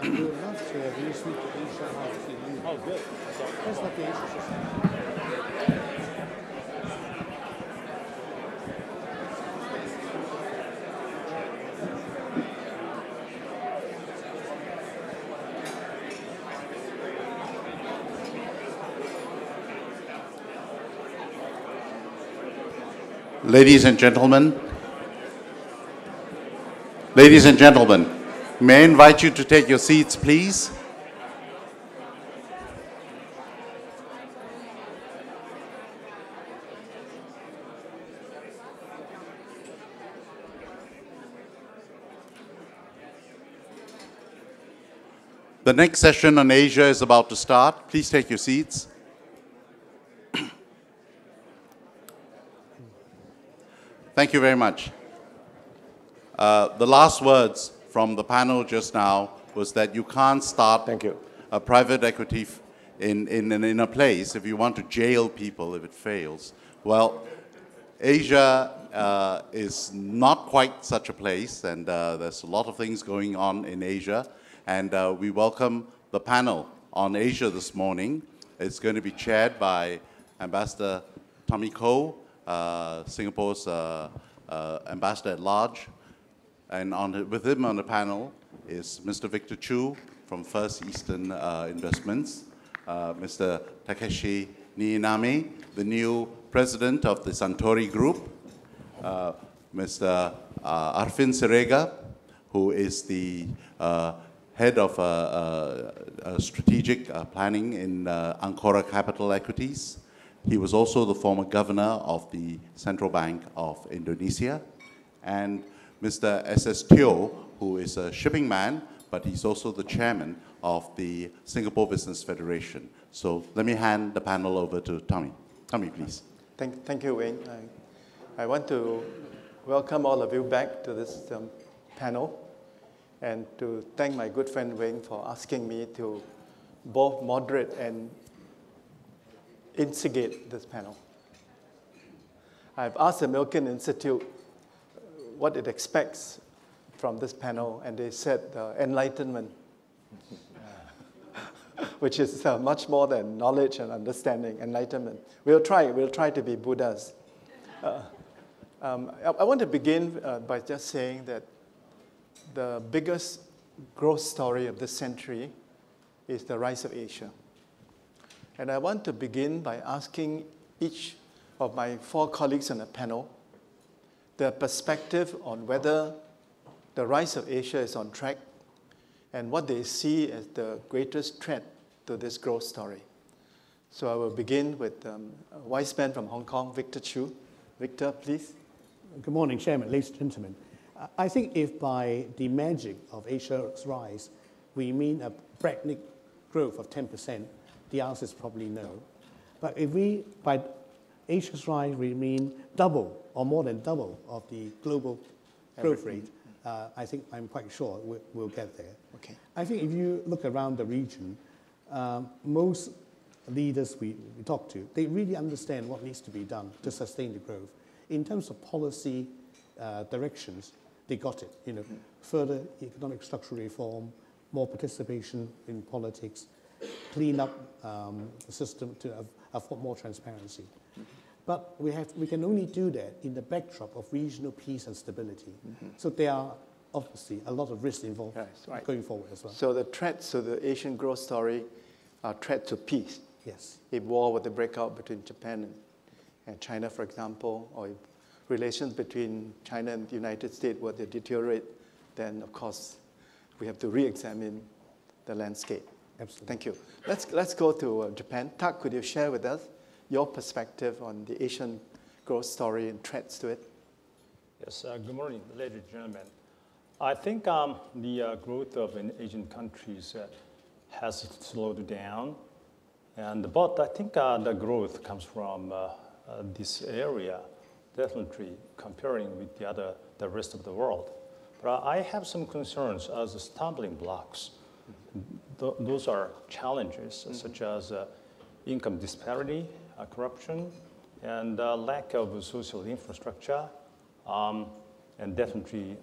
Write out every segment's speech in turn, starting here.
We would love to have you speak to Asia House in England. Oh, good. That's like the Asia Society. Ladies and gentlemen, may I invite you to take your seats, please? The next session on Asia is about to start. Please take your seats. Thank you very much. The last words from the panel just now was that you can't start a private equity in a place if you want to jail people if it fails. Well, Asia is not quite such a place, and there's a lot of things going on in Asia. And we welcome the panel on Asia this morning. It's going to be chaired by Ambassador Tommy Koh, Singapore's ambassador at large. And with him on the panel is Mr. Victor Chu from First Eastern Investments, Mr. Takeshi Niinami, the new president of the Suntory Group, Mr. Arfin Sirega, who is the head of strategic planning in Ancora Capital Equities. He was also the former governor of the Central Bank of Indonesia. And Mr. S.S. Teo, who is a shipping man, but he's also the chairman of the Singapore Business Federation. So let me hand the panel over to Tommy. Tommy, please. Thank you, Wayne. I want to welcome all of you back to this panel and to thank my good friend Wayne for asking me to both moderate and instigate this panel. I've asked the Milken Institute what it expects from this panel, and they said enlightenment, which is much more than knowledge and understanding, enlightenment. We'll try to be Buddhas. I want to begin by just saying that the biggest growth story of this century is the rise of Asia. And I want to begin by asking each of my four colleagues on the panel their perspective on whether the rise of Asia is on track and what they see as the greatest threat to this growth story. So I will begin with a wise man from Hong Kong, Victor Chu. Victor, please. Good morning, Chairman, ladies and gentlemen. I think if by the magic of Asia's rise, we mean a breakneck growth of 10%, the answer is probably no. But if we, by Asia's rise, we mean double or more than double of the global growth rate, I think I'm quite sure we'll get there. Okay. I think if you look around the region, most leaders we talk to, they really understand what needs to be done to sustain the growth. In terms of policy directions, they got it. You know, further economic structural reform, more participation in politics, clean up the system to afford more transparency. But we can only do that in the backdrop of regional peace and stability. So there are obviously a lot of risks involved going forward as well. So the threats to the Asian growth story are threats to peace. Yes. If war were to break out between Japan and China, for example, or if relations between China and the United States were to deteriorate, then of course we have to re-examine the landscape. Absolutely. Thank you. Let's go to Japan. Tak, could you share with us your perspective on the Asian growth story and threats to it? Yes, good morning, ladies and gentlemen. I think the growth of Asian countries has slowed down, but I think the growth comes from this area, definitely comparing with the rest of the world. But I have some concerns as stumbling blocks. Those are challenges such as income disparity, corruption, and lack of social infrastructure, and definitely,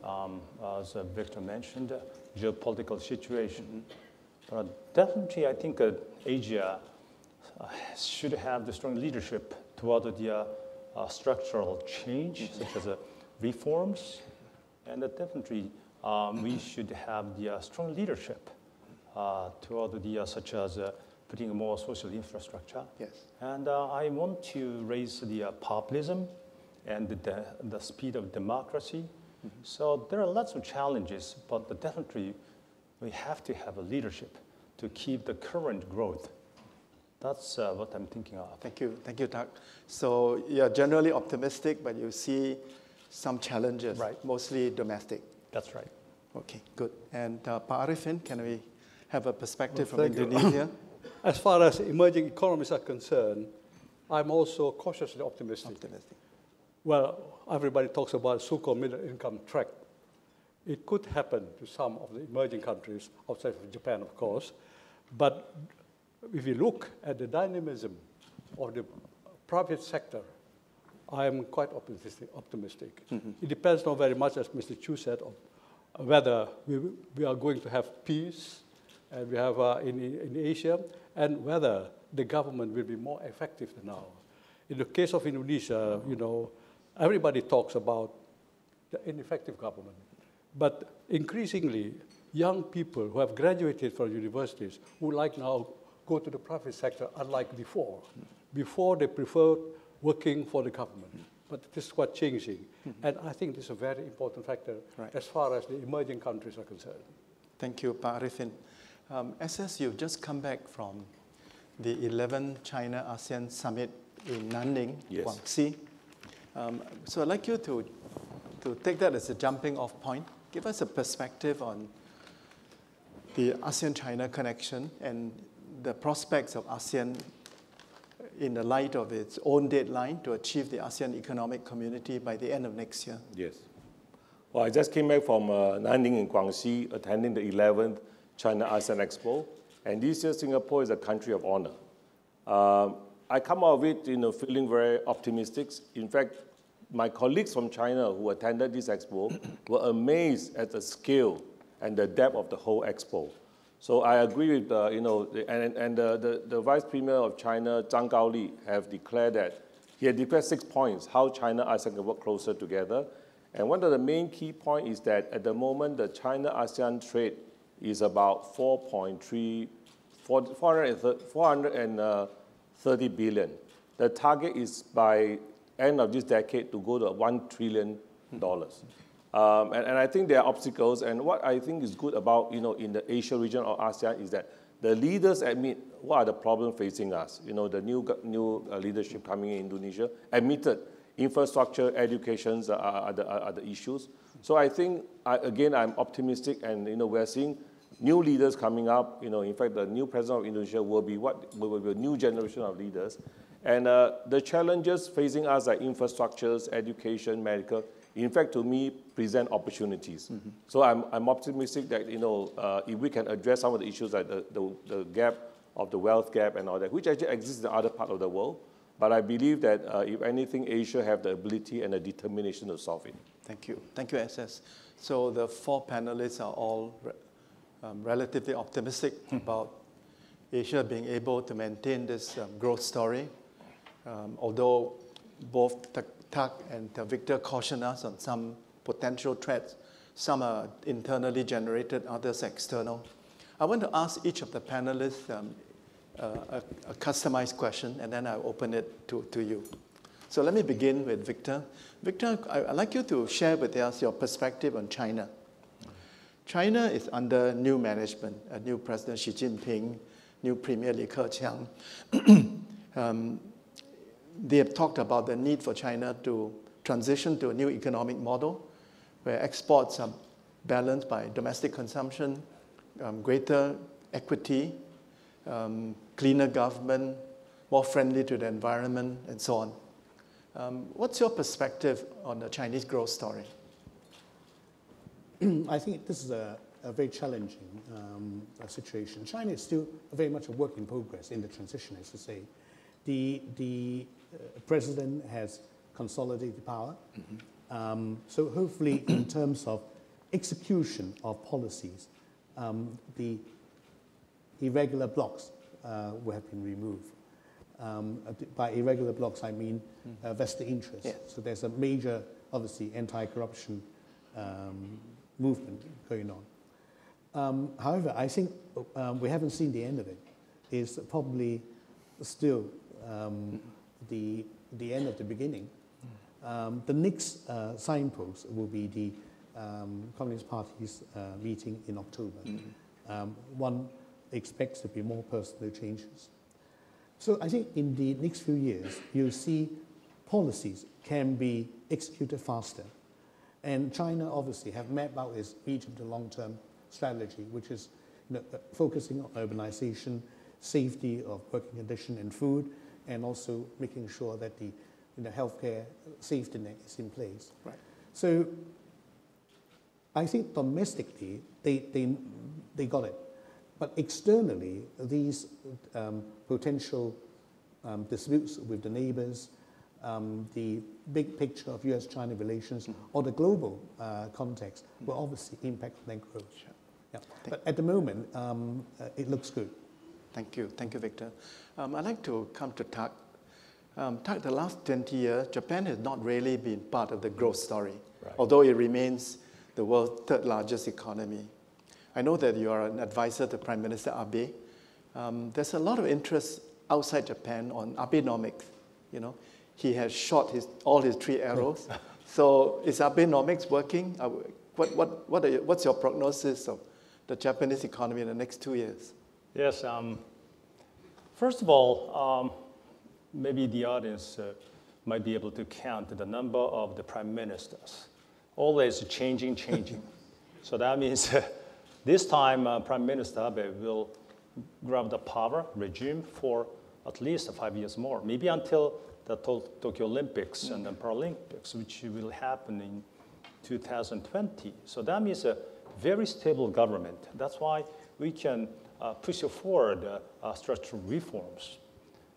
as Victor mentioned, geopolitical situation. But definitely, I think Asia should have the strong leadership toward the structural change, such as reforms, and definitely we should have the strong leadership toward the such as putting more social infrastructure. Yes. And I want to raise the populism and the speed of democracy. So there are lots of challenges, but definitely we have to have a leadership to keep the current growth. That's what I'm thinking of. Thank you, Tak. So you're generally optimistic, but you see some challenges, Right. Mostly domestic. That's right. Okay, good. And Pak Arifin, can we have a perspective Well, from thank you. Indonesia? As far as emerging economies are concerned, I'm also cautiously optimistic. Well, everybody talks about so-called middle income track. It could happen to some of the emerging countries outside of Japan, of course. But if you look at the dynamism of the private sector, I am quite optimistic. It depends not very much, as Mr. Chu said, on whether we are going to have peace, and we have in Asia, and whether the government will be more effective than now. In the case of Indonesia, everybody talks about the ineffective government. But increasingly, young people who have graduated from universities would like now go to the private sector, unlike before. Before, they preferred working for the government. But this is quite changing. And I think this is a very important factor as far as the emerging countries are concerned. Thank you, Pak Arifin. SS, you've just come back from the 11th China-ASEAN Summit in Nanning, Guangxi. So I'd like you to take that as a jumping-off point. Give us a perspective on the ASEAN-China connection and the prospects of ASEAN in the light of its own deadline to achieve the ASEAN Economic Community by the end of next year. Yes. Well, I just came back from Nanning in Guangxi, attending the 11th China-ASEAN Expo. And this year, Singapore is a country of honor. I come out of it feeling very optimistic. In fact, my colleagues from China who attended this expo were amazed at the scale and the depth of the whole expo. So I agree with, the Vice Premier of China, Zhang Gaoli, have declared that he had declared 6 points, how China and ASEAN can work closer together. And one of the main key points is that at the moment, the China-ASEAN trade is about 430 billion. The target is by end of this decade to go to $1 trillion. And I think there are obstacles. And what I think is good about, in the Asia region or ASEAN is that the leaders admit what are the problems facing us. The new leadership coming in Indonesia admitted infrastructure, education are the issues. So I think, again, I'm optimistic, and we're seeing new leaders coming up. In fact, the new president of Indonesia will be a new generation of leaders. And the challenges facing us are infrastructures, education, medical, in fact, to me, present opportunities. So I'm optimistic that, if we can address some of the issues like the gap of the wealth gap and all that, which actually exists in other parts of the world, but I believe that, if anything, Asia have the ability and the determination to solve it. Thank you. Thank you, SS. So the 4 panelists are all relatively optimistic about Asia being able to maintain this growth story, although both Tak and Victor caution us on some potential threats. Some are internally generated, others external. I want to ask each of the panelists a customized question, and then I'll open it to you. So let me begin with Victor. Victor, I'd like you to share with us your perspective on China. China is under new management, a new President Xi Jinping, new Premier Li Keqiang. They have talked about the need for China to transition to a new economic model where exports are balanced by domestic consumption, greater equity, cleaner government, more friendly to the environment, and so on. What's your perspective on the Chinese growth story? I think this is a very challenging situation. China is still very much a work in progress in the transition, as to say. The president has consolidated power. So hopefully in terms of execution of policies, the irregular blocks will have been removed. By irregular blocks, I mean vested interests. Yes. So there's a major, obviously, anti-corruption movement going on. However, I think we haven't seen the end of it. It's probably still the end of the beginning. The next signpost will be the Communist Party's meeting in October. One expects to be more personal changes. So I think in the next few years, you'll see policies can be executed faster. And China obviously have mapped out its medium to long-term strategy, which is focusing on urbanization, safety of working condition and food, and also making sure that the healthcare safety net is in place. Right. So I think domestically, they got it. But externally, these potential disputes with the neighbors, the big picture of US-China relations, or the global context will obviously impact on their growth. Sure. Yeah. But at the moment, it looks good. Thank you, Victor. I'd like to come to Tak. Tak, the last 20 years, Japan has not really been part of the growth story, although it remains the world's third largest economy. I know that you are an advisor to Prime Minister Abe. There's a lot of interest outside Japan on Abenomics. He has shot all his 3 arrows. So is Abenomics working? What's your prognosis of the Japanese economy in the next 2 years? Yes. First of all, maybe the audience might be able to count the number of the prime ministers. Always changing. So that means this time Prime Minister Abe will grab the power regime for at least 5 years more, maybe until the Tokyo Olympics and the Paralympics, which will happen in 2020. So that means a very stable government. That's why we can push forward structural reforms.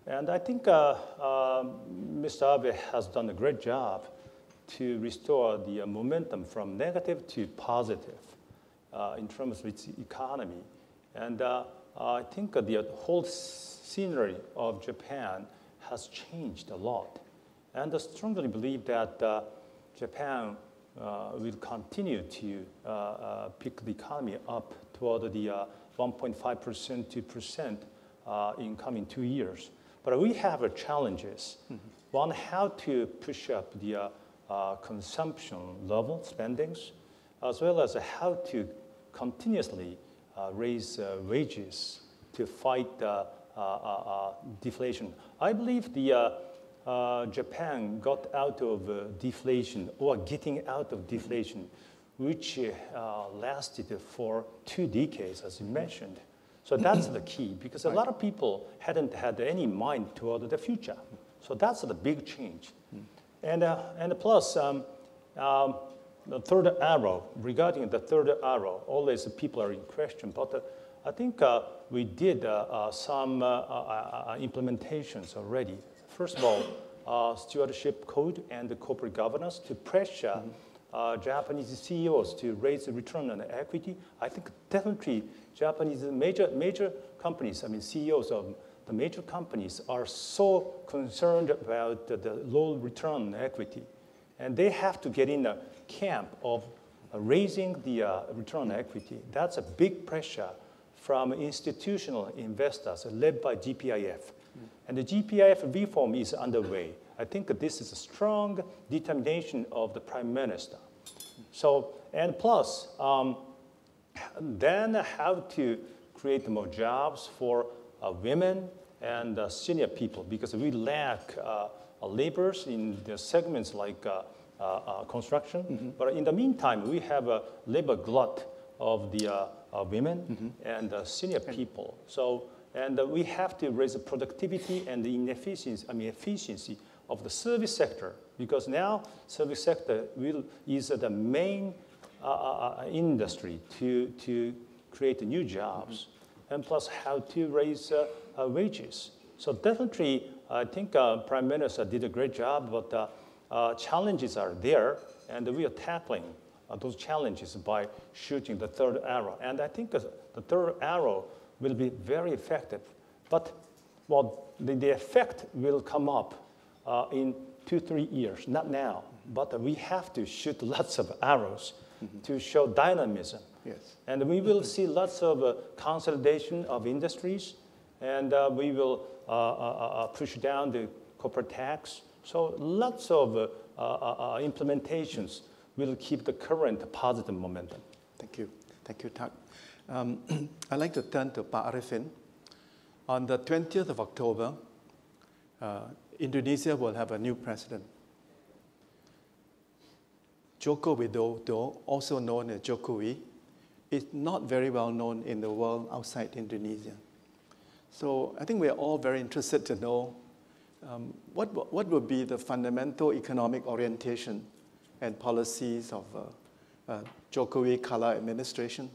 And I think Mr. Abe has done a great job to restore the momentum from negative to positive in terms of its economy. And I think the whole scenery of Japan has changed a lot. And I strongly believe that Japan will continue to pick the economy up toward the 1.5% to 2% in coming 2 years. But we have challenges. One, how to push up the consumption level spendings, as well as how to continuously raise wages to fight deflation. I believe the Japan got out of deflation or getting out of deflation, which lasted for 2 decades, as you mentioned. So that's the key, because a lot of people hadn't had any mind toward the future. So that's the big change. And plus, the third arrow, regarding the third arrow, always people are in question. But I think we did some implementations already. First of all, stewardship code and the corporate governance to pressure Japanese CEOs to raise the return on equity. I think definitely Japanese major companies, CEOs of the major companies are so concerned about the low return on equity. And they have to get in the camp of raising the return on equity. That's a big pressure from institutional investors led by GPIF. And the GPIF reform is underway. I think this is a strong determination of the Prime Minister. So, and plus, then how to create more jobs for women and senior people, because we lack laborers in the segments like construction. But in the meantime, we have a labor glut of the women and senior people. So, and we have to raise the productivity and the efficiency of the service sector, because now service sector is the main industry to create new jobs, and plus how to raise wages. So definitely, I think Prime Minister did a great job, but challenges are there, and we are tackling those challenges by shooting the third arrow. And I think the third arrow will be very effective. But well, the effect will come up in 2-3 years, not now. But we have to shoot lots of arrows to show dynamism. Yes. And we will see lots of consolidation of industries, and we will push down the corporate tax. So lots of implementations will keep the current positive momentum. Thank you. Thank you, Tak. I'd like to turn to Pak Arifin. On the 20th of October, Indonesia will have a new president. Joko Widodo, also known as Jokowi, is not very well known in the world outside Indonesia. So I think we are all very interested to know what would be the fundamental economic orientation and policies of Jokowi Kala administration.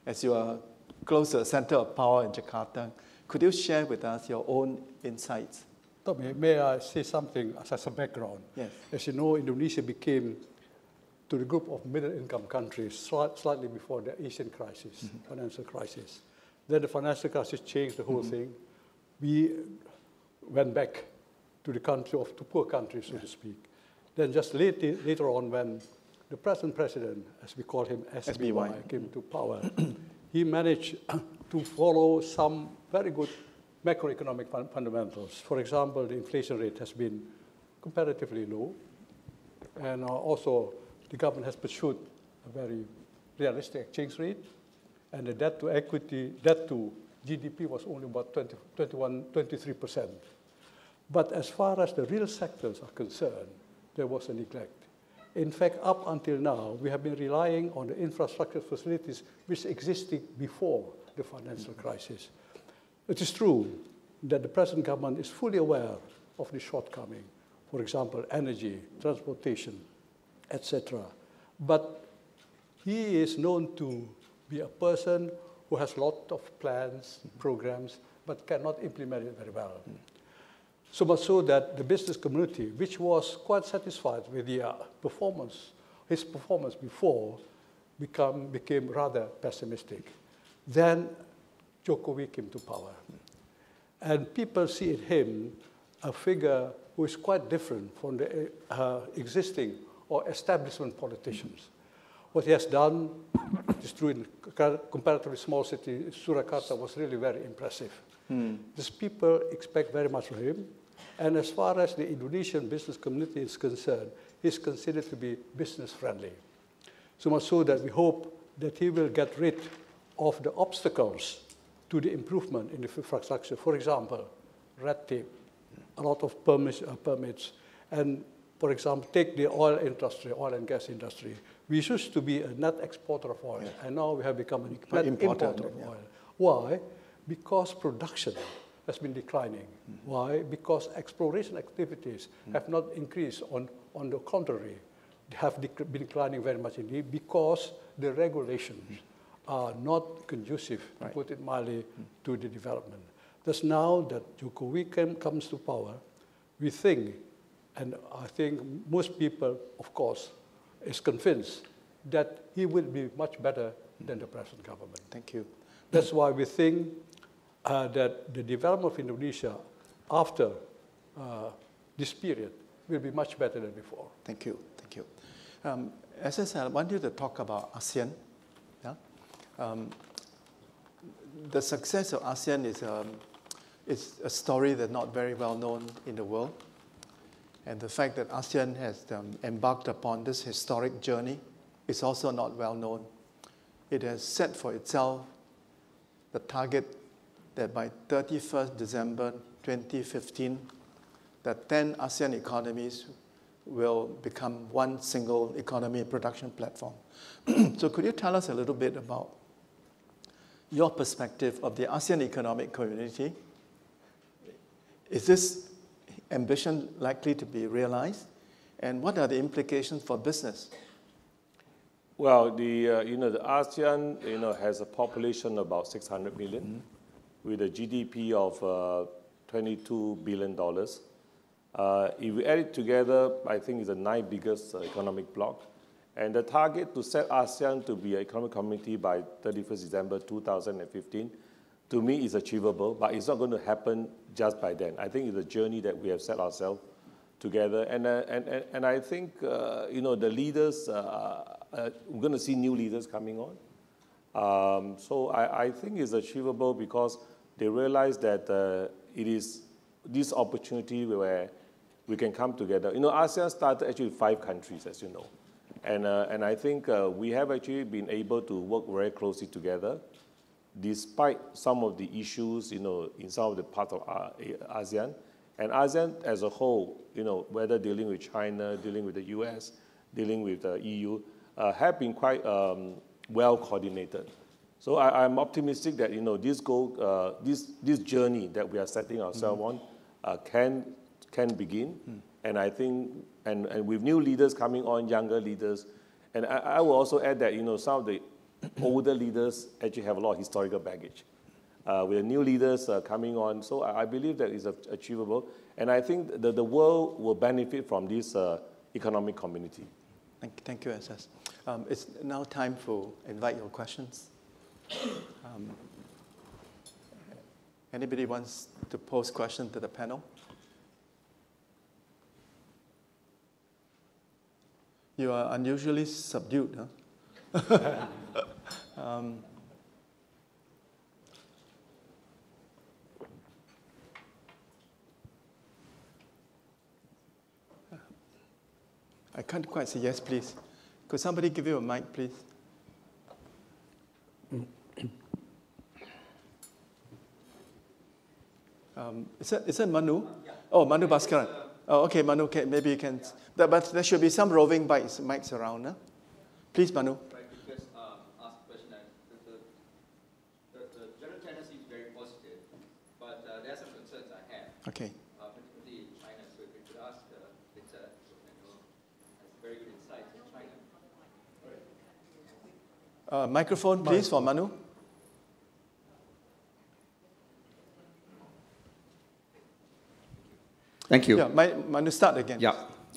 As you are close to the center of power in Jakarta, could you share with us your own insights? Tommy, may I say something as a background? Yes. As you know, Indonesia became to the group of middle-income countries slightly before the Asian crisis, financial crisis. Then the financial crisis changed the whole thing. We went back to the country of to poor countries, so to speak. Then just later on, when the present president, as we call him, SBY, came to power, he managed to follow some very good macroeconomic fundamentals. For example, the inflation rate has been comparatively low, and also the government has pursued a very realistic exchange rate, and the debt to GDP was only about 23%. But as far as the real sectors are concerned, there was a neglect. In fact, up until now, we have been relying on the infrastructure facilities which existed before the financial crisis. It is true that the present government is fully aware of the shortcoming, for example, energy, transportation, etc. But he is known to be a person who has a lot of plans, programs, but cannot implement it very well. So much so that the business community, which was quite satisfied with the his performance before, became rather pessimistic. Then Jokowi came to power. And people see in him a figure who is quite different from the existing or establishment politicians. What he has done, is true in a comparatively small city, Surakarta, was really very impressive. These people expect very much from him. And as far as the Indonesian business community is concerned, he's considered to be business friendly. So much so that we hope that he will get rid of the obstacles to the improvement in the infrastructure. For example, red tape, a lot of permits. And for example, take the oil industry, oil and gas industry. We used to be a net exporter of oil, and now we have become a net importer of oil. Why? Because production has been declining. Why? Because exploration activities have not increased. On the contrary, they have been declining very much indeed because the regulations are not conducive, to put it mildly, to the development. Thus now that Jokowi comes to power, we think, and I think most people, of course, is convinced that he will be much better than the present government. Thank you. That's why we think that the development of Indonesia after this period will be much better than before. Thank you. Thank you. As I said, I want you to talk about ASEAN. Yeah? The success of ASEAN is a story that's not very well known in the world. And the fact that ASEAN has embarked upon this historic journey is also not well known. It has set for itself the target that by 31st December 2015, that 10 ASEAN economies will become one single economy production platform. So could you tell us a little bit about your perspective of the ASEAN economic community? Is this ambition likely to be realized? And what are the implications for business? Well, the ASEAN, has a population of about 600 million, with a GDP of $22 billion. If we add it together, I think it's the 9th biggest economic bloc. And the target to set ASEAN to be an economic community by 31st December 2015, to me, is achievable, but it's not going to happen just by then. I think it's a journey that we have set ourselves together. And I think, the leaders, we're going to see new leaders coming on. So I think it's achievable because they realize that it is this opportunity where we can come together. ASEAN started actually with 5 countries, as you know. And I think we have actually been able to work very closely together, despite some of the issues, in some of the parts of ASEAN. And ASEAN as a whole, whether dealing with China, dealing with the US, dealing with the EU, have been quite well coordinated. So I'm optimistic that, this journey that we are setting ourselves on can begin. And I think, and with new leaders coming on, younger leaders, and I will also add that, some of the older leaders actually have a lot of historical baggage. With the new leaders coming on, so I believe that is achievable. And I think that the world will benefit from this economic community. Thank you, SS. It's now time for invite your questions. Anybody wants to pose question to the panel? You are unusually subdued, huh? I can't quite say yes, please. Could somebody give you a mic, please? Is that Manu? Yeah. Oh, Manu Bhaskaran. Oh, okay, Manu, maybe you can. But there should be some roving mics around. Huh? Please, Manu. Right, because ask a question. The general tendency is very positive, but there are some concerns I have. Okay. Particularly in China. So if you could ask Victor, has very good insights in China. Microphone, please, for Manu. Thank you. Yeah, Manu, start again. Yeah.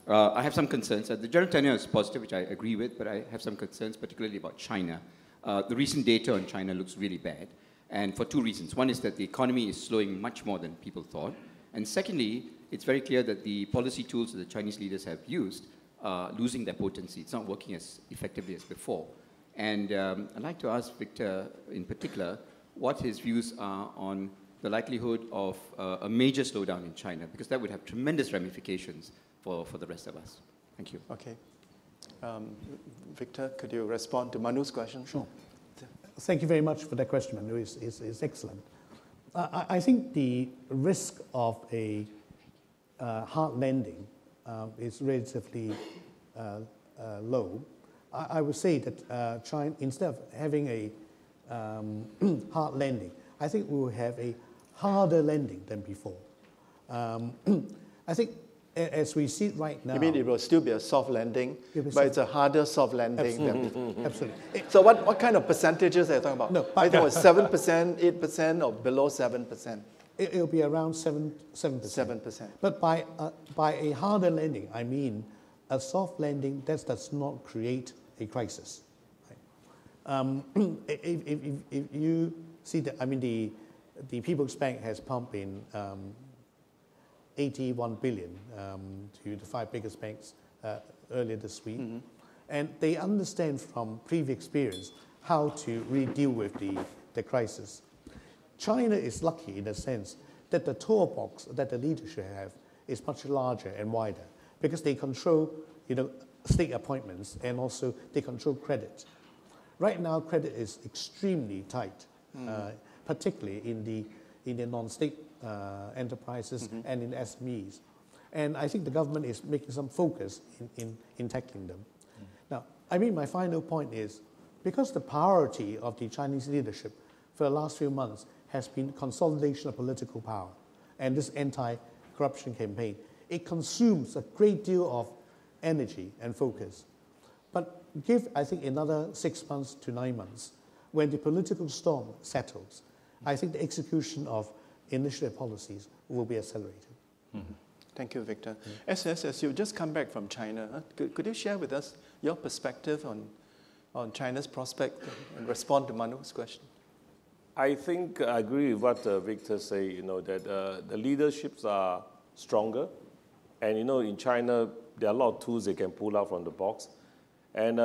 I have some concerns. The general tenor is positive, which I agree with, but I have some concerns, particularly about China. The recent data on China looks really bad, and for 2 reasons. One is that the economy is slowing much more than people thought. And secondly, it's very clear that the policy tools that the Chinese leaders have used are losing their potency. It's not working as effectively as before. And I'd like to ask Victor, in particular, what his views are on the likelihood of a major slowdown in China, because that would have tremendous ramifications for the rest of us. Thank you. Okay. Victor, could you respond to Manu's question? Sure. Thank you very much for that question, Manu. It's excellent. I think the risk of a hard landing is relatively low. I would say that China, instead of having a hard landing, I think we will have a harder landing than before. I think as we see it right now... You mean it will still be a soft landing, but it's a harder soft landing than before? Absolutely. So what kind of percentages are you talking about? No, I think it was 7%, 8%, or below 7%? It'll be around 7%. 7%. But by a harder landing, I mean a soft landing that does not create a crisis. Right? If you see that, I mean, the People's Bank has pumped in 81 billion to the 5 biggest banks earlier this week. Mm-hmm. And they understand from previous experience how to really deal with the crisis. China is lucky in a sense that the toolbox that the leadership have is much larger and wider because they control, state appointments and also they control credit. Right now, credit is extremely tight, particularly in the non-state enterprises and in SMEs. And I think the government is making some focus in tackling them. Now, I mean, my final point is, because the priority of the Chinese leadership for the last few months has been consolidation of political power and this anti-corruption campaign, it consumes a great deal of energy and focus. But give, I think, another 6 months to 9 months. When the political storm settles, I think the execution of initiative policies will be accelerated. Mm-hmm. Thank you, Victor. SS, as you just come back from China, could you share with us your perspective on China's prospect and respond to Manu's question? I think I agree with what Victor said, that the leaderships are stronger. And, in China, there are a lot of tools they can pull out from the box. And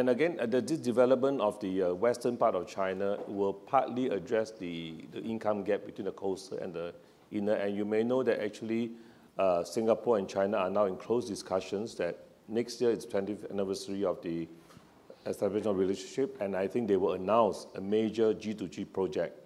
again, this development of the western part of China will partly address the income gap between the coastal and the inner. And you may know that actually Singapore and China are now in close discussions that next year is 20th anniversary of the establishment of relationship. And I think they will announce a major G2G project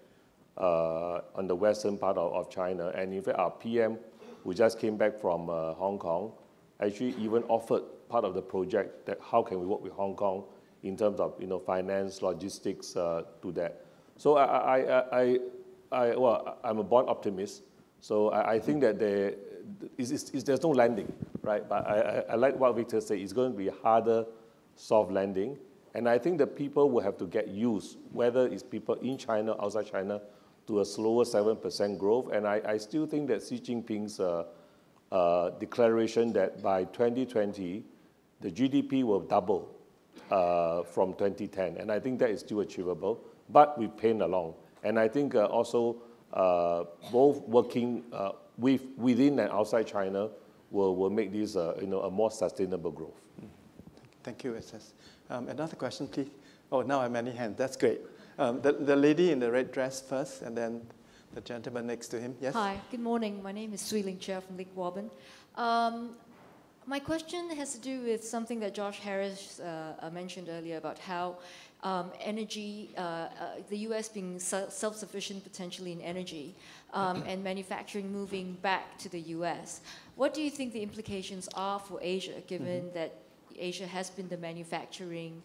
on the western part of China. And in fact, our PM, who just came back from Hong Kong, actually even offered part of the project that how can we work with Hong Kong in terms of finance, logistics to that. So I'm a born optimist. So I think that there's no landing, right? But I like what Victor said. It's going to be a harder, soft landing. And I think that people will have to get used, whether it's people in China, outside China, to a slower 7% growth. And I still think that Xi Jinping's declaration that by 2020, the GDP will double from 2010. And I think that is still achievable, but with pain along. And I think also both working within and outside China will make this a more sustainable growth. Thank you, SS. Another question, please. Oh, now I have many hands. That's great. The lady in the red dress first, and then the gentleman next to him. Yes? Hi, good morning. My name is Sui Ling Chia from Lake Wobbin. My question has to do with something that Josh Harris mentioned earlier about how energy, the US being self-sufficient potentially in energy, and manufacturing moving back to the US. What do you think the implications are for Asia, given that Asia has been the manufacturing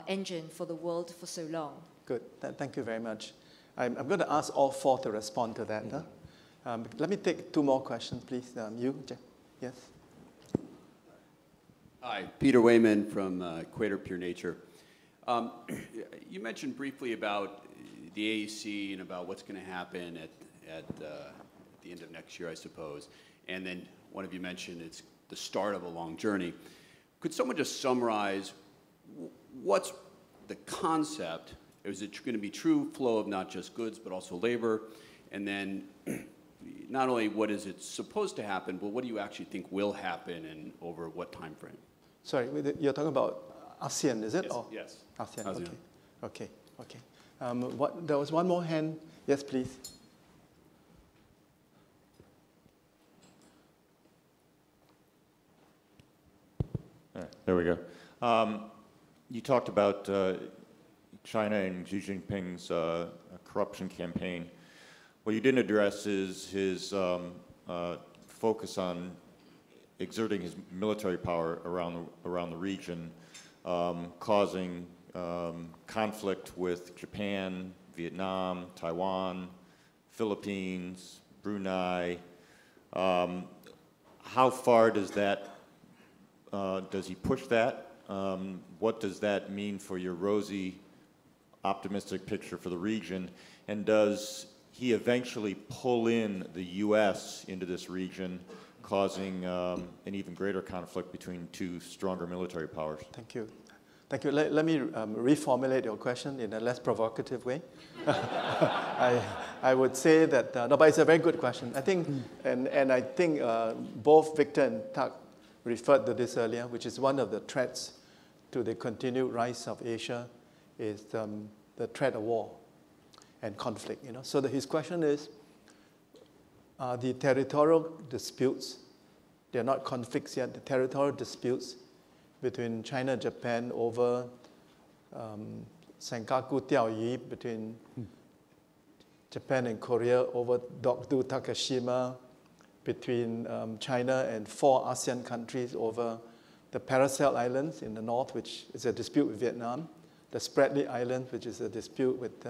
engine for the world for so long? Good. Thank you very much. I'm going to ask all four to respond to that. Let me take two more questions, please. You, Jeff? Yes? Hi, Peter Wayman from Equator Pure Nature. You mentioned briefly about the AEC and about what's going to happen at the end of next year, I suppose. And then one of you mentioned it's the start of a long journey. Could someone just summarize what's the concept? Is it going to be true flow of not just goods, but also labor? And then not only what is it supposed to happen, but what do you actually think will happen and over what time frame? Sorry, you're talking about ASEAN, is it? Yes. ASEAN. Okay. There was one more hand. Yes, please. There we go. You talked about China and Xi Jinping's corruption campaign. What you didn't address is his focus on exerting his military power around the region, causing conflict with Japan, Vietnam, Taiwan, Philippines, Brunei. How far does that does he push that? What does that mean for your rosy, optimistic picture for the region? And does he eventually pull in the U.S. into this region, causing an even greater conflict between two stronger military powers? Thank you. Thank you. Let me reformulate your question in a less provocative way. I would say that, no, but it's a very good question. I think, and I think both Victor and Tak referred to this earlier, which is one of the threats to the continued rise of Asia, is the threat of war and conflict. So his question is, the territorial disputes, they're not conflicts yet, the territorial disputes between China and Japan over Senkaku Diaoyu, between Japan and Korea over Dokdo Takashima, between China and 4 ASEAN countries over the Paracel Islands in the north, which is a dispute with Vietnam, the Spratly Islands, which is a dispute with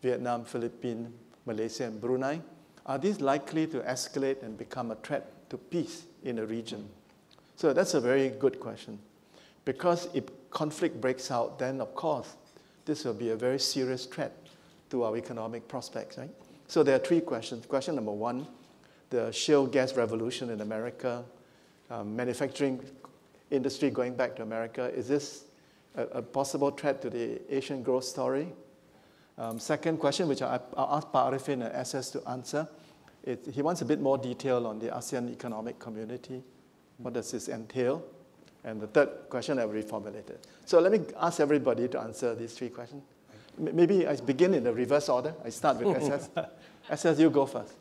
Vietnam, Philippines, Malaysia, and Brunei. Are these likely to escalate and become a threat to peace in the region? So that's a very good question, because conflict breaks out, then of course, this will be a very serious threat to our economic prospects, right? So there are three questions. Question number one, the shale gas revolution in America, manufacturing industry going back to America, is this a possible threat to the Asian growth story? Second question, which I'll ask Pak Arifin and SS to answer, he wants a bit more detail on the ASEAN Economic Community. What does this entail? And the third question I reformulated. So let me ask everybody to answer these three questions. Maybe I begin in the reverse order. I start with SS. SS, you go first.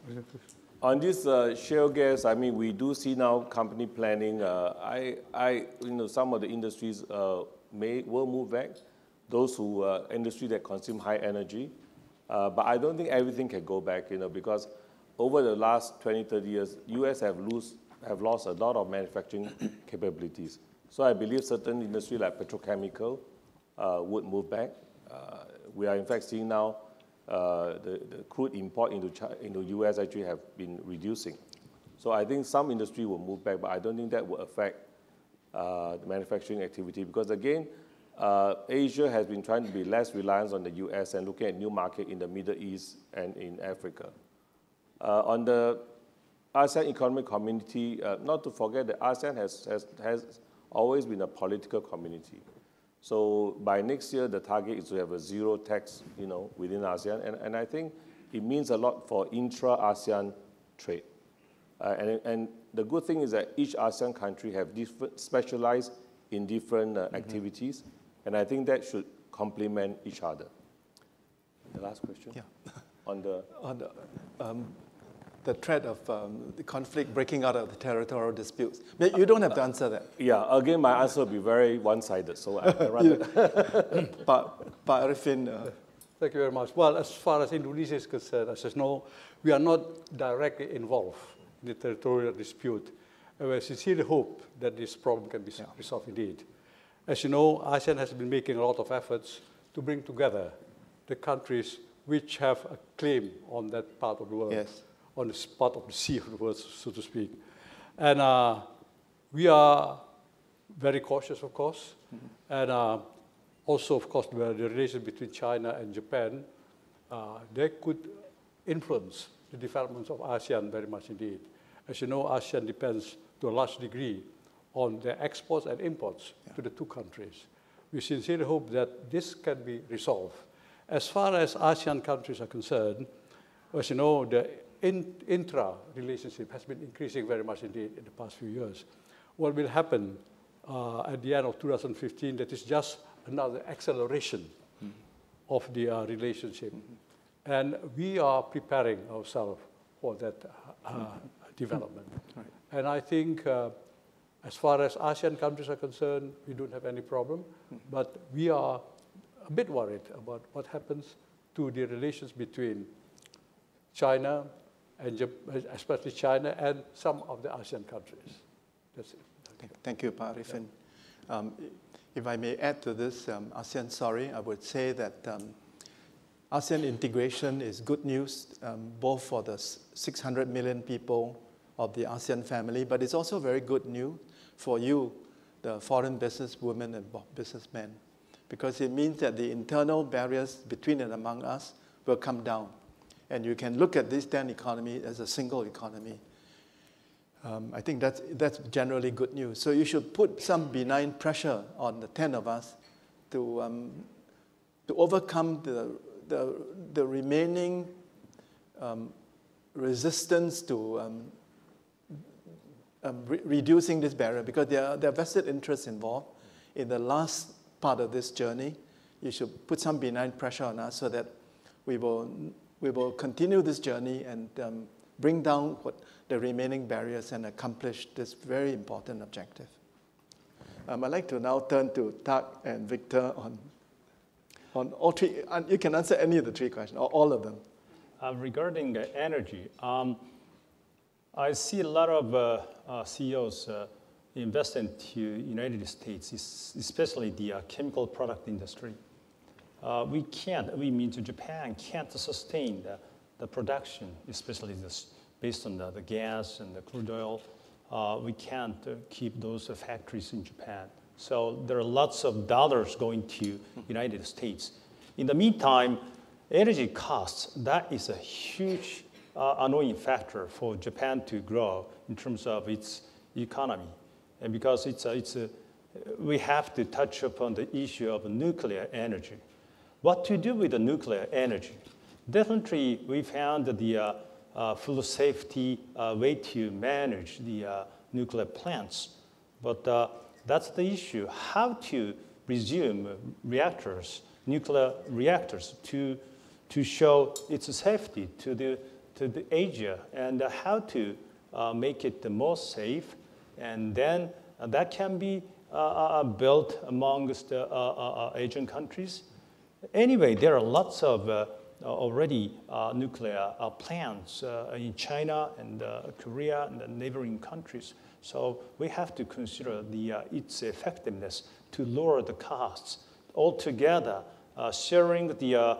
On this shale gas, I mean, we do see now company planning. Some of the industries will move back. Those industry that consume high energy, but I don't think everything can go back. Because over the last 20, 30 years, U.S. have lost a lot of manufacturing capabilities. So I believe certain industry like petrochemical would move back. We are in fact seeing now the crude import into U.S. actually have been reducing. So I think some industry will move back, but I don't think that will affect the manufacturing activity because again, Asia has been trying to be less reliant on the U.S. and looking at new market in the Middle East and in Africa. On the ASEAN Economic Community, not to forget that ASEAN has always been a political community. So by next year, the target is to have a zero tax, within ASEAN, and I think it means a lot for intra-ASEAN trade. And the good thing is that each ASEAN country have specialized in different activities, and I think that should complement each other. The last question? Yeah. On the threat of the conflict breaking out of the territorial disputes. You don't have to answer that. Yeah, again, my answer will be very one-sided, so I'll run it. But Arifin... Thank you very much. Well, as far as Indonesia is concerned, as you know, we are not directly involved in the territorial dispute. And we sincerely hope that this problem can be resolved indeed. As you know, ASEAN has been making a lot of efforts to bring together the countries which have a claim on that part of the world. Yes. On this part of the sea of the world, so to speak. And we are very cautious, of course. And also, of course, the relations between China and Japan, they could influence the developments of ASEAN very much indeed. As you know, ASEAN depends to a large degree on their exports and imports to the two countries. We sincerely hope that this can be resolved. As far as ASEAN countries are concerned, as you know, the intra-relationship has been increasing very much indeed in the past few years. What will happen at the end of 2015, that is just another acceleration of the relationship. And we are preparing ourselves for that development. Right. And I think as far as ASEAN countries are concerned, we don't have any problem, but we are a bit worried about what happens to the relations between China, and especially China and some of the ASEAN countries. That's it. Thank you, Pak Arifin. If I may add to this ASEAN story, I would say that ASEAN integration is good news, both for the 600 million people of the ASEAN family, but it's also very good news for you, the foreign businesswomen and businessmen, because it means that the internal barriers between and among us will come down. And you can look at this 10 economy as a single economy. I think that's generally good news. So you should put some benign pressure on the 10 of us to overcome the remaining resistance to reducing this barrier, because there are vested interests involved. In the last part of this journey, you should put some benign pressure on us so that we will continue this journey and bring down the remaining barriers and accomplish this very important objective. I'd like to now turn to Tak and Victor on all three. And you can answer any of the three questions, or all of them. Regarding energy, I see a lot of CEOs invest into United States, especially the chemical product industry. Japan can't sustain the production, especially this, based on the gas and the crude oil. We can't keep those factories in Japan. So there are lots of dollars going to United States. In the meantime, energy costs, that is a huge annoying factor for Japan to grow in terms of its economy. And because we have to touch upon the issue of nuclear energy. What to do with the nuclear energy? Definitely, we found the full safety way to manage the nuclear plants. But that's the issue, how to resume reactors, nuclear reactors, to show its safety to the Asia, and how to make it the most safe. And then that can be built amongst Asian countries. Anyway, there are lots of already nuclear plants in China and Korea and the neighboring countries. So we have to consider its effectiveness to lower the costs. Altogether, sharing the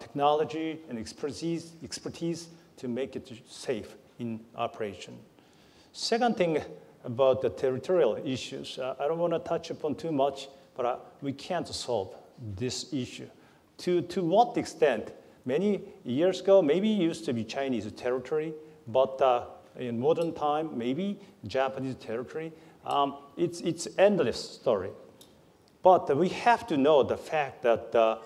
technology and expertise to make it safe in operation. Second thing about the territorial issues, I don't want to touch upon too much, but we can't solve this issue. To what extent? Many years ago, maybe it used to be Chinese territory, but in modern time, maybe Japanese territory. It's endless story. But we have to know the fact that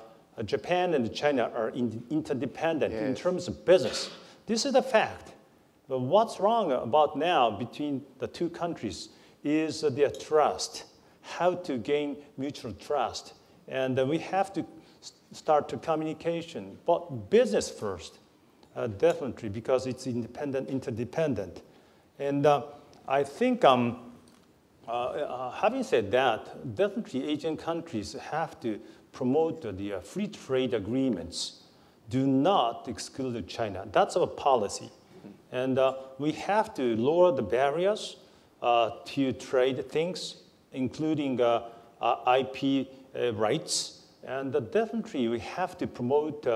Japan and China are interdependent in terms of business. This is the fact. But what's wrong about now between the two countries is their trust, how to gain mutual trust. And we have to start to communication, but business first, definitely, because it's interdependent. And I think, having said that, definitely Asian countries have to promote the free trade agreements. Do not exclude China. That's our policy. And we have to lower the barriers to trade things, including IP rights. And definitely we have to promote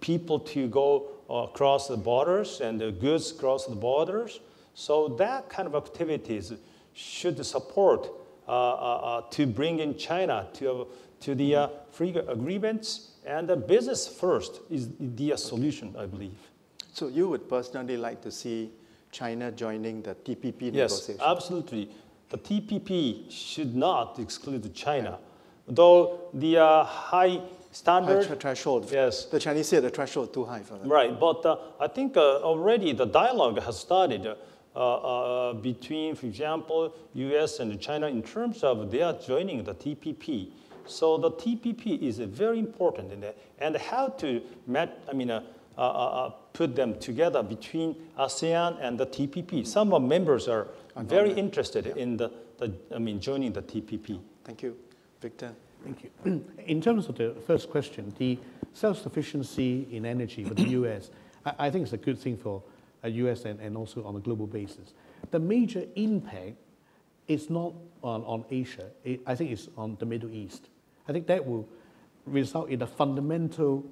people to go across the borders and the goods cross the borders. So that kind of activities should support to bring in China to the free agreements. And the business first is the solution, I believe. So you would personally like to see China joining the TPP Yes, negotiation? absolutely. The TPP should not exclude China. Though the high standard... High threshold. Yes. The Chinese say the threshold too high for them. Right, but I think already the dialogue has started between, for example, US and China in terms of they are joining the TPP. So the TPP is very important in that. And how to put them together between ASEAN and the TPP. Some of members are very interested in joining the TPP. Thank you. Victor? Thank you. In terms of the first question, the self-sufficiency in energy for the US, I think it's a good thing for the US and also on a global basis. The major impact is not on Asia. I think it's on the Middle East. I think that will result in a fundamental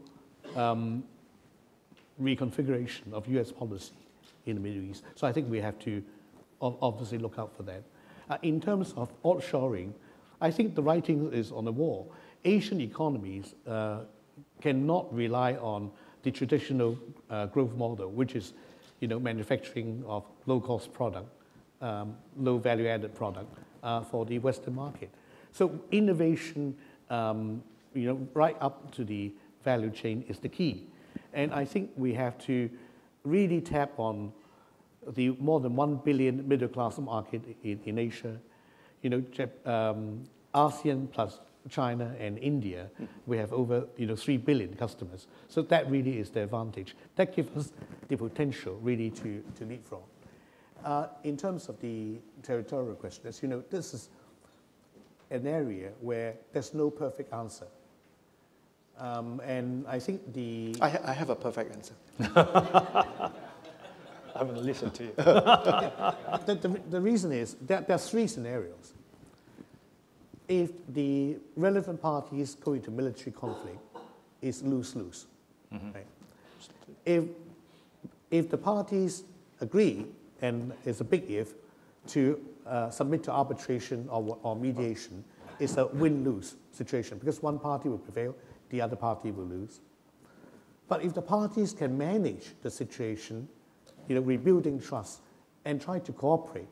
reconfiguration of US policy in the Middle East. So I think we have to obviously look out for that. In terms of offshoring, I think the writing is on the wall. Asian economies cannot rely on the traditional growth model, which is manufacturing of low-cost product, low value-added product for the Western market. So innovation, right up to the value chain is the key. And I think we have to really tap on the more than 1 billion middle-class market in Asia. ASEAN plus China and India, we have over 3 billion customers. So that really is the advantage. That gives us the potential really to lead from. In terms of the territorial question, as you know, this is an area where there's no perfect answer. And I think I have a perfect answer. I'm going to listen to you. The reason is that there are 3 scenarios. If the relevant parties go into military conflict, it's lose-lose. Mm-hmm. Right? If the parties agree, and it's a big if, to submit to arbitration or mediation, it's a win-lose situation because one party will prevail, the other party will lose. But if the parties can manage the situation, rebuilding trust and try to cooperate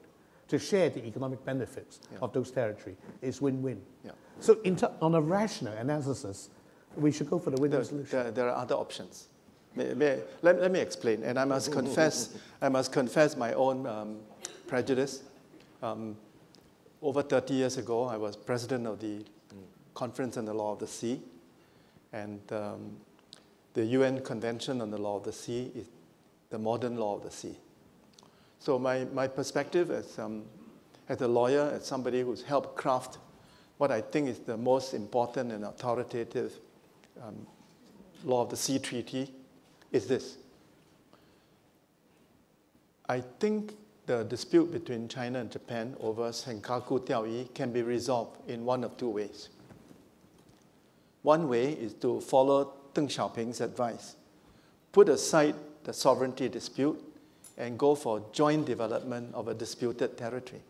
to share the economic benefits of those territories, it's win-win. Yeah. So on a rational analysis, we should go for the win-win solution. There are other options. Let me explain, and I must confess my own prejudice. Over 30 years ago, I was president of the Conference on the Law of the Sea, and the UN Convention on the Law of the Sea is the modern law of the sea. So my perspective as a lawyer, as somebody who's helped craft what I think is the most important and authoritative law of the sea treaty, is this. I think the dispute between China and Japan over Senkaku Diaoyi can be resolved in one of two ways. One way is to follow Deng Xiaoping's advice, put aside the sovereignty dispute and go for joint development of a disputed territory.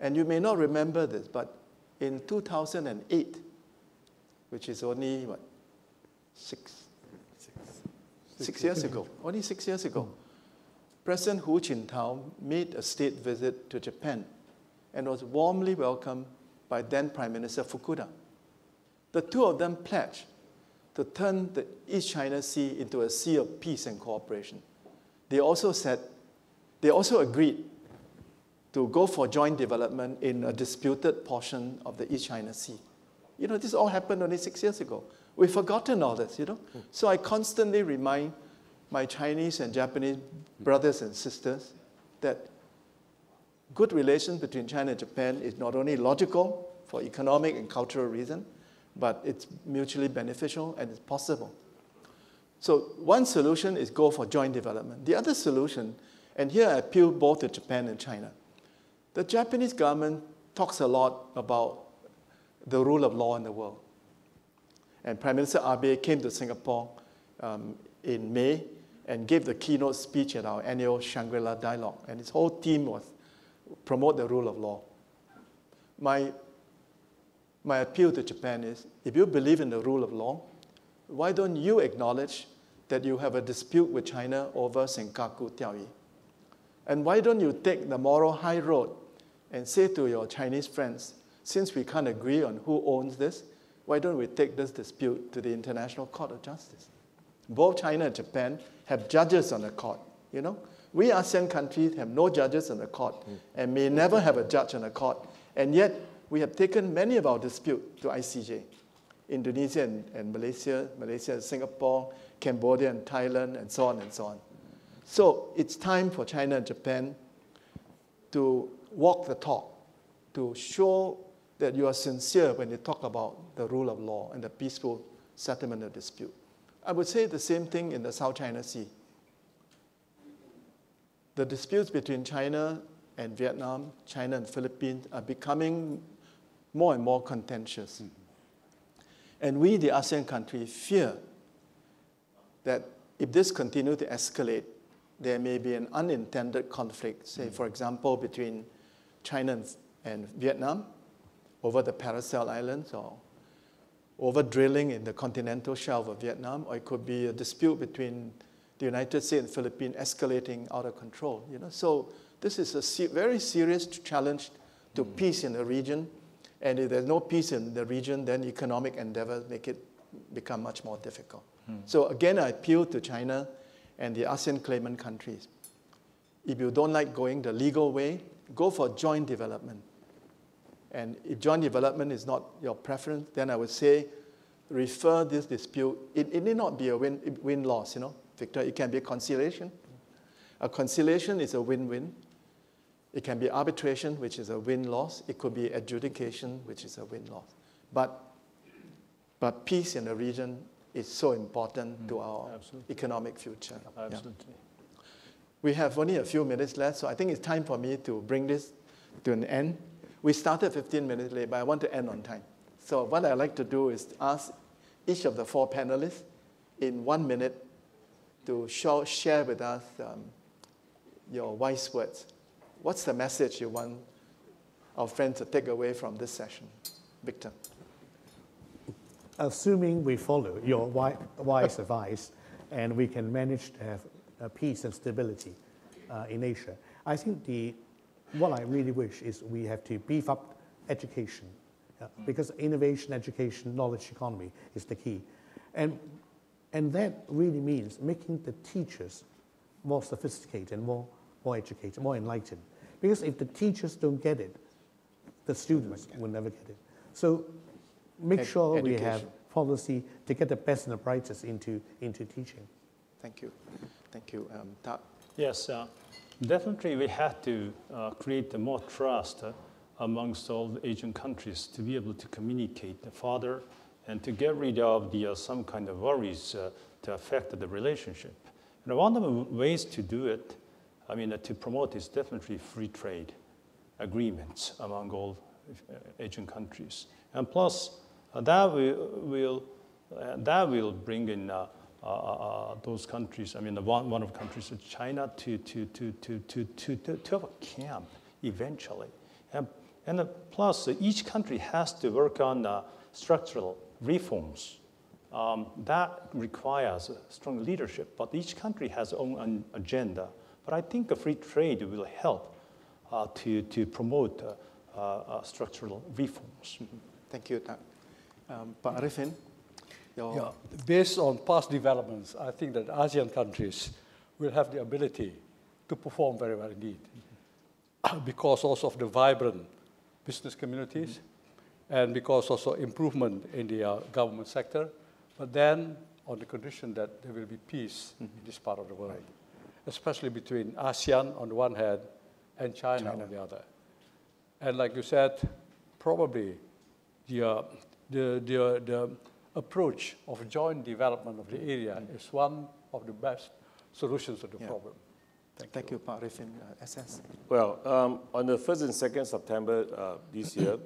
And you may not remember this, but in 2008, which is only, what, six years ago, only 6 years ago, President Hu Jintao made a state visit to Japan and was warmly welcomed by then Prime Minister Fukuda. The two of them pledged to turn the East China Sea into a sea of peace and cooperation. They also agreed to go for joint development in a disputed portion of the East China Sea. This all happened only 6 years ago. We've forgotten all this, So I constantly remind my Chinese and Japanese brothers and sisters that good relations between China and Japan is not only logical for economic and cultural reasons, but it's mutually beneficial and it's possible. So one solution is go for joint development. The other solution, and here I appeal both to Japan and China, the Japanese government talks a lot about the rule of law in the world. And Prime Minister Abe came to Singapore in May and gave the keynote speech at our annual Shangri-La Dialogue. And his whole theme was promote the rule of law. My appeal to Japan is, if you believe in the rule of law, why don't you acknowledge that you have a dispute with China over Senkaku Diaoyi? And why don't you take the moral high road and say to your Chinese friends, since we can't agree on who owns this, why don't we take this dispute to the International Court of Justice? Both China and Japan have judges on the court, We ASEAN countries have no judges on the court and may never have a judge on the court, and yet we have taken many of our disputes to ICJ. Indonesia and Malaysia and Singapore, Cambodia and Thailand, and so on and so on. So it's time for China and Japan to walk the talk, to show that you are sincere when you talk about the rule of law and the peaceful settlement of dispute. I would say the same thing in the South China Sea. The disputes between China and Vietnam, China and Philippines are becoming more and more contentious. And we, the ASEAN countries, fear that if this continues to escalate, there may be an unintended conflict, say, for example, between China and Vietnam over the Paracel Islands, or over drilling in the continental shelf of Vietnam, or it could be a dispute between the United States and Philippines escalating out of control. So this is a very serious challenge to peace in the region. And if there's no peace in the region, then economic endeavors make it become much more difficult. So again, I appeal to China and the ASEAN claimant countries. If you don't like going the legal way, go for joint development. And if joint development is not your preference, then I would say refer this dispute. It need not be a win-loss, Victor. It can be a conciliation. A conciliation is a win-win. It can be arbitration, which is a win-loss. It could be adjudication, which is a win-loss. But peace in the region is so important to our economic future. Absolutely. Yeah. We have only a few minutes left, so I think it's time for me to bring this to an end. We started 15 minutes late, but I want to end on time. So what I'd like to do is ask each of the four panelists in 1 minute to share with us your wise words. What's the message you want our friends a takeaway from this session? Victor. Assuming we follow your wise advice and we can manage to have peace and stability in Asia, I think what I really wish is we have to beef up education, because innovation, education, knowledge economy is the key. And that really means making the teachers more sophisticated and more educated, more enlightened. Because if the teachers don't get it, the students will never get it. So make sure we have policy to get the best and the brightest into teaching. Thank you. Thank you. Tak. Yes, definitely we have to create more trust amongst all the Asian countries to be able to communicate further and to get rid of some kind of worries to affect the relationship. And one of the ways to do it, to promote is definitely free trade agreements among all Asian countries. And plus, that will bring in those countries. One of the countries is China to have a camp eventually. And plus, each country has to work on structural reforms. That requires strong leadership, but each country has its own agenda. But I think free trade will help to promote structural reforms. Thank you, Tak. Pak Arifin? Based on past developments, I think that ASEAN countries will have the ability to perform very well indeed, because also of the vibrant business communities, and because also improvement in the government sector, but then on the condition that there will be peace in this part of the world, especially between ASEAN on the one hand and China on the other. And like you said, probably the approach of joint development of the area is one of the best solutions to the problem. Thank you, Pak Arifin. SS. Well, on the 1st and 2nd September this year,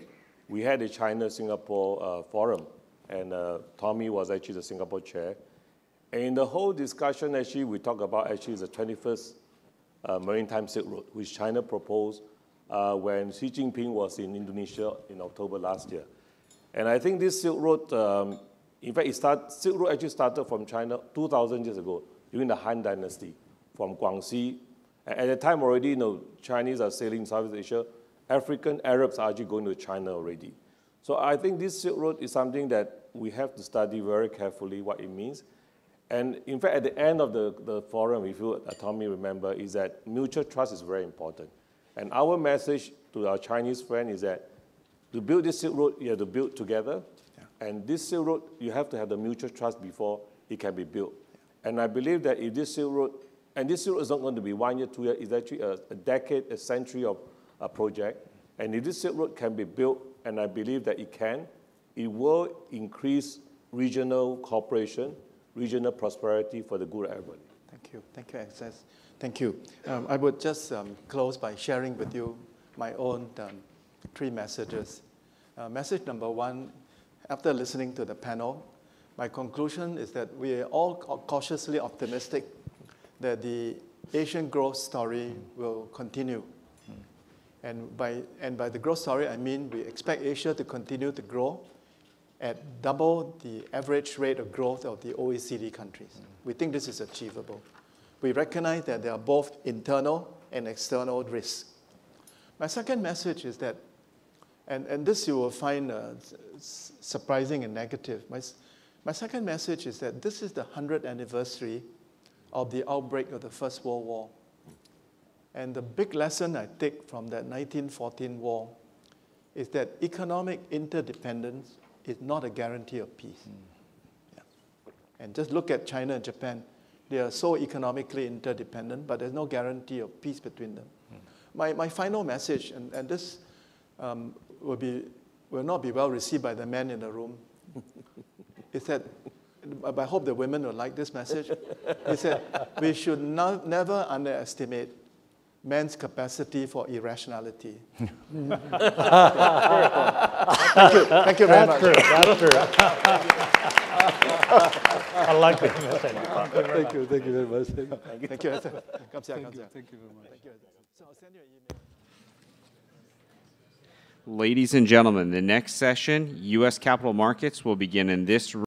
we had a China-Singapore forum, and Tommy was actually the Singapore chair. And in the whole discussion, actually, we talk about actually the 21st Maritime Silk Road, which China proposed when Xi Jinping was in Indonesia in October last year. And I think this Silk Road, in fact, Silk Road actually started from China 2,000 years ago, during the Han Dynasty, from Guangxi. At the time already, Chinese are sailing in Southeast Asia. African Arabs are actually going to China already. So I think this Silk Road is something that we have to study very carefully what it means. And in fact, at the end of the forum, if you, Tommy, remember, is that mutual trust is very important. And our message to our Chinese friend is that to build this Silk Road, you have to build together. Yeah. And this Silk Road, you have to have the mutual trust before it can be built. Yeah. And I believe that if this Silk Road, and this Silk Road is not going to be 1 year, 2 years, it's actually a decade, a century of a project. And if this Silk Road can be built, and I believe that it can, it will increase regional cooperation, regional prosperity for the good of everybody. Thank you. Thank you, Access. Thank you. I would just close by sharing with you my own 3 messages. Message number 1, after listening to the panel, my conclusion is that we are all cautiously optimistic that the Asian growth story will continue. And by the growth story, I mean we expect Asia to continue to grow at double the average rate of growth of the OECD countries. We think this is achievable. We recognize that there are both internal and external risks. My second message is that, and this you will find surprising and negative. My second message is that this is the 100th anniversary of the outbreak of the First World War. And the big lesson I take from that 1914 war is that economic interdependence is not a guarantee of peace. Yeah. And just look at China and Japan. They are so economically interdependent, but there's no guarantee of peace between them. My final message, and this will not be well received by the men in the room, is that, I hope the women will like this message, is that we should never underestimate man's capacity for irrationality. Thank you. Thank you very much. That's true. I like it. Thank you very much. Thank you. Thank you very much. Thank you very much. So I'll send you an email. Ladies and gentlemen, the next session, U.S. capital markets, will begin in this room.